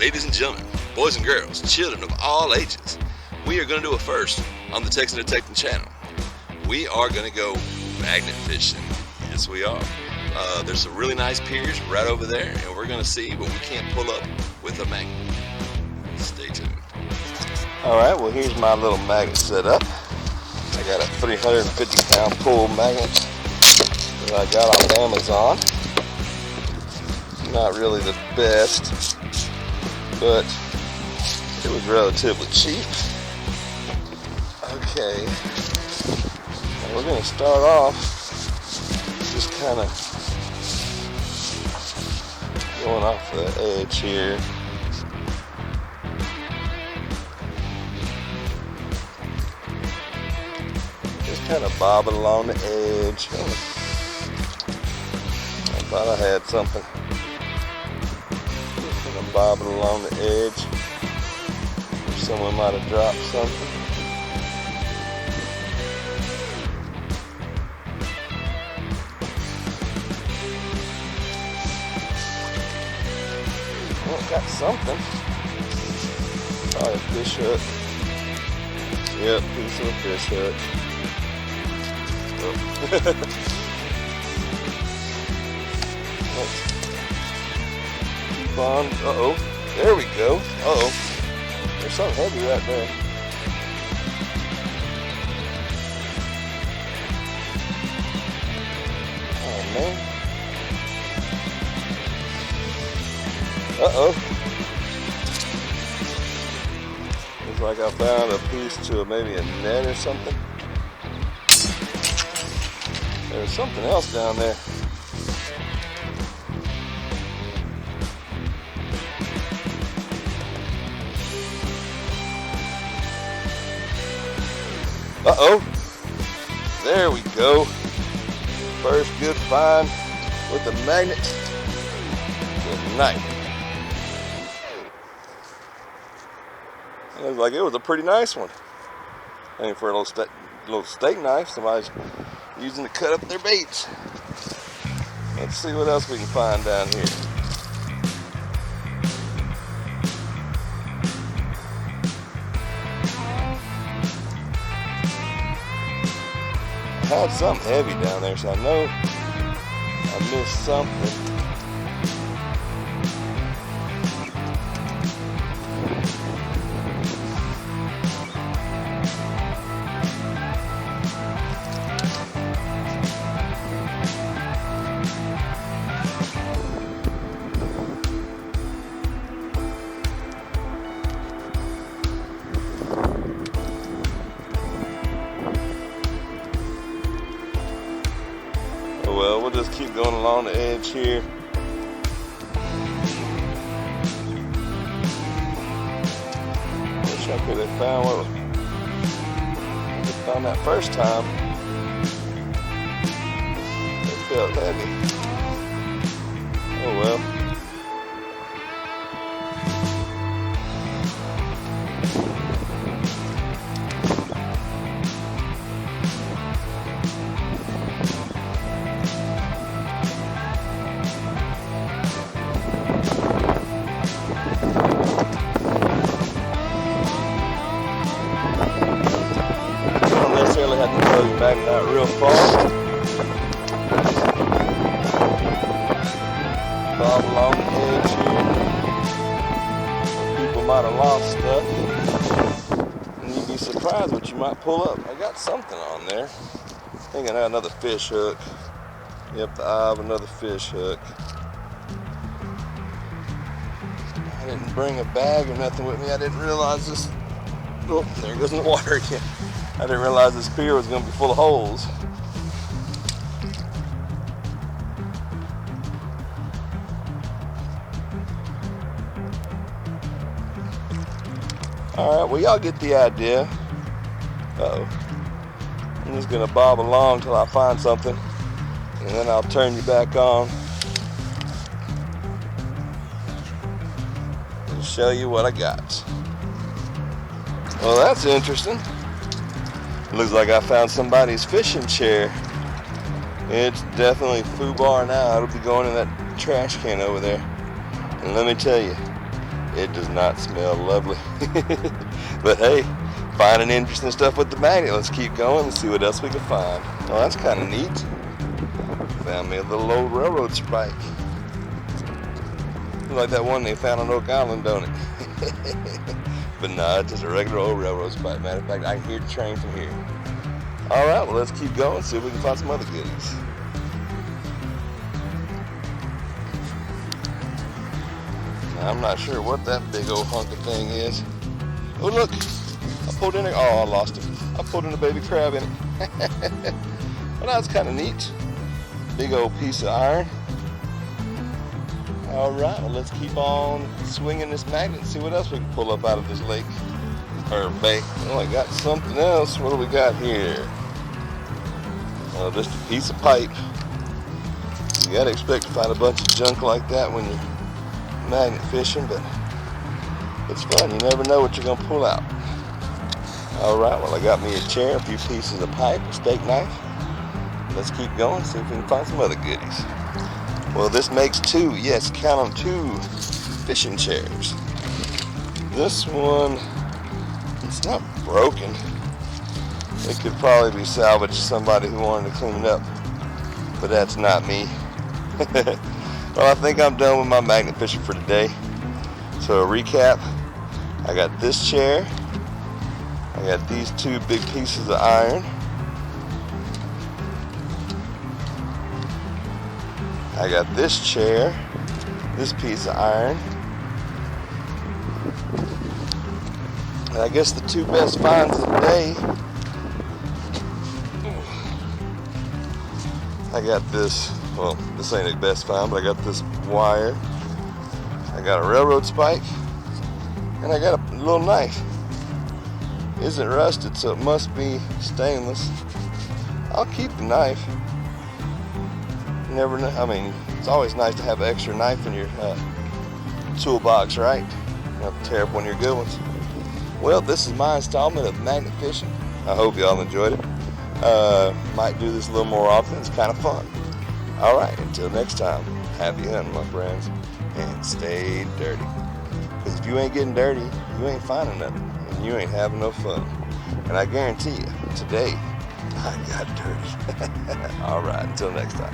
Ladies and gentlemen, boys and girls, children of all ages, we are going to do a first on the Texan Detector channel. We are going to go magnet fishing. Yes, we are. There's some really nice piers right over there, and we're going to see what we can't pull up with a magnet. Stay tuned. Alright, well here's my little magnet set up. I got a 350-pound pull magnet that I got off Amazon. Not really the best, but it was relatively cheap. Okay, now we're going to start off just kind of going off the edge here. Just kind of bobbing along the edge. I thought I had something. Bobbing along the edge. Someone might have dropped something. Well, got something. Probably a fish hook. Yep, piece of a fish hook. Oh. On. Uh-oh. There we go. Uh-oh. There's something heavy right there. Oh, man. Uh-oh. Looks like I found a piece to maybe a net or something. There's something else down there. Uh-oh, there we go. First good find with the magnet. Good night. It looks like it was a pretty nice one. I think for a little steak knife, somebody's using to cut up their baits. Let's see what else we can find down here. I had something heavy down there, so I know I missed something. Well, we'll just keep going along the edge here. Wish I could have found what I found that first time. It felt heavy. Oh well. Have to throw your magnet out real far. Bob along the edge here. People might have lost stuff. And you'd be surprised what you might pull up. I got something on there. I think I had another fish hook. Yep, the eye of another fish hook. I didn't bring a bag or nothing with me. I didn't realize this. Oh, there goes in the water again. I didn't realize this pier was going to be full of holes. Alright, well y'all get the idea. Uh-oh. I'm just going to bob along till I find something, and then I'll turn you back on and show you what I got. Well, that's interesting. Looks like I found somebody's fishing chair. It's definitely FUBAR now. It'll be going in that trash can over there. And let me tell you, It does not smell lovely. But hey, finding interesting stuff with the magnet. Let's keep going and see what else we can find. Oh, that's kind of neat. Found me a little old railroad spike. Looks like that one they found on Oak Island, don't it? But no, it's just a regular old railroad spike. Matter of fact, I can hear the train from here. Alright, well, let's keep going and see if we can find some other goodies. Now, I'm not sure what that big old hunk of thing is. Oh, look! I pulled in it. Oh, I lost it. I pulled in a baby crab in it. Well, that's kind of neat. Big old piece of iron. Alright, well, let's keep on swinging this magnet and see what else we can pull up out of this lake. Or bay. Oh, I got something else. What do we got here? Oh, just a piece of pipe. You gotta expect to find a bunch of junk like that when you're magnet fishing, but it's fun. You never know what you're gonna pull out. Alright, well, I got me a chair, a few pieces of pipe, a steak knife. Let's keep going, see if we can find some other goodies. Well, this makes two, yes, count them, 2 fishing chairs. This one, it's not broken. It could probably be salvaged to somebody who wanted to clean it up, but that's not me. Well, I think I'm done with my magnet fishing for today. So a recap, I got this chair, I got these 2 big pieces of iron, I got this chair, this piece of iron, and I guess the 2 best finds of the day, I got this, well, this ain't the best find, but I got this wire, I got a railroad spike, and I got a little knife. Isn't rusted, so it must be stainless. I'll keep the knife. You never know. I mean, it's always nice to have an extra knife in your toolbox, right? You don't have to tear up one of your good ones. Well, this is my installment of magnet fishing. I hope y'all enjoyed it. Might do this a little more often. It's kind of fun. All right, until next time, happy hunting, my friends, and stay dirty. Because if you ain't getting dirty, you ain't finding nothing, and you ain't having no fun. And I guarantee you, today, I got dirty. All right, until next time.